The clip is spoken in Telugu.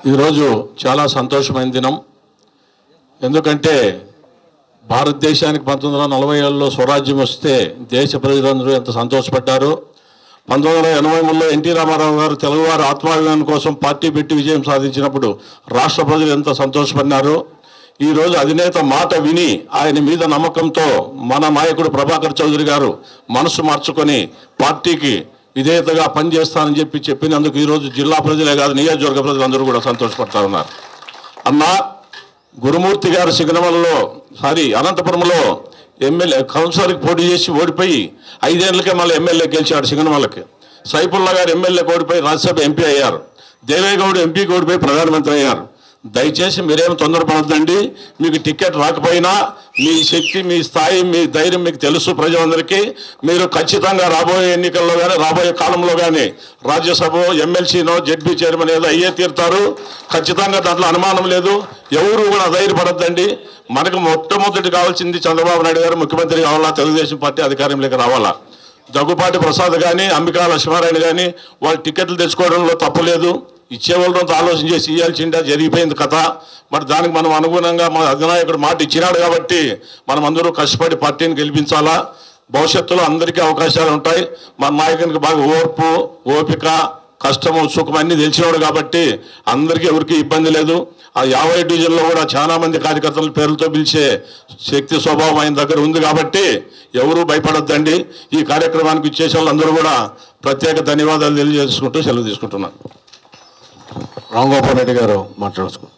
ఈరోజు చాలా సంతోషమైన దినం. ఎందుకంటే భారతదేశానికి 1947లో స్వరాజ్యం వస్తే దేశ ప్రజలందరూ ఎంత సంతోషపడ్డారు. 1983లో ఎన్టీ రామారావు గారు తెలుగువారి ఆత్మాభిమానం కోసం పార్టీ పెట్టి విజయం సాధించినప్పుడు రాష్ట్ర ప్రజలు ఎంత సంతోషపడ్డారు. ఈరోజు అధినేత మాట విని ఆయన మీద నమ్మకంతో మన నాయకుడు ప్రభాకర్ చౌదరి గారు మనసు మార్చుకొని పార్టీకి విధేయతగా పనిచేస్తానని చెప్పినందుకు ఈరోజు జిల్లా ప్రజలే కాదు నియోజకవర్గ ప్రజలందరూ కూడా సంతోషపడతా ఉన్నారు. అన్నా గురుమూర్తి గారు అనంతపురంలో ఎమ్మెల్యే కౌన్సిలర్కి పోటీ చేసి ఓడిపోయి 5 ఏళ్ళకే మళ్ళీ ఎమ్మెల్యే గెలిచాడు సింగనమలకి. సైఫుల్లా గారు ఎమ్మెల్యే ఓడిపోయి రాజ్యసభ ఎంపీ అయ్యారు. దేవేగౌడ్ ఎంపీకి ఓడిపోయి ప్రధానమంత్రి అయ్యారు. దయచేసి మీరేం తొందరపడద్దండి. మీకు టికెట్ రాకపోయినా మీ శక్తి, మీ స్థాయి, మీ ధైర్యం మీకు తెలుసు. ప్రజలందరికీ మీరు ఖచ్చితంగా రాబోయే ఎన్నికల్లో కానీ రాబోయే కాలంలో కానీ రాజ్యసభ ఎమ్మెల్సీనో జెడ్పీ చైర్మన్ ఏదో అయ్యే తీరుతారు. ఖచ్చితంగా దాంట్లో అనుమానం లేదు. ఎవరు కూడా ధైర్యపడద్దండి. మనకు మొట్టమొదటి కావాల్సింది చంద్రబాబు నాయుడు గారు ముఖ్యమంత్రి కావాలా, తెలుగుదేశం పార్టీ అధికారంలోకి రావాలా. దగ్గుపాటి ప్రసాద్ కానీ అంబికా లక్ష్మారాయణ కానీ వాళ్ళు టికెట్లు తెచ్చుకోవడంలో తప్పులేదు. ఇచ్చేవాళ్ళతో ఆలోచన చేసి ఇవ్వాల్సిందే, జరిగిపోయింది కథ. మరి దానికి మనం అనుగుణంగా మన అధినాయకుడు మాట ఇచ్చినాడు కాబట్టి మనం అందరూ కష్టపడి పార్టీని గెలిపించాలా. భవిష్యత్తులో అందరికీ అవకాశాలు ఉంటాయి. మన నాయకునికి బాగా ఓర్పు, ఓపిక, కష్టము, సుఖం అన్నీ తెలిసినాడు కాబట్టి అందరికీ ఎవరికి ఇబ్బంది లేదు. ఆ 50 డివిజన్లో కూడా చాలా మంది కార్యకర్తల పేర్లతో పిలిచే శక్తి స్వభావం ఆయన దగ్గర ఉంది కాబట్టి ఎవరూ భయపడొద్దండి. ఈ కార్యక్రమానికి ఇచ్చేసే వాళ్ళందరూ కూడా ప్రత్యేక ధన్యవాదాలు తెలియజేసుకుంటూ సెలవు తీసుకుంటున్నాను. రామ్ గోపాల్ రెడ్డి గారు మాట్లాడుతున్నారు.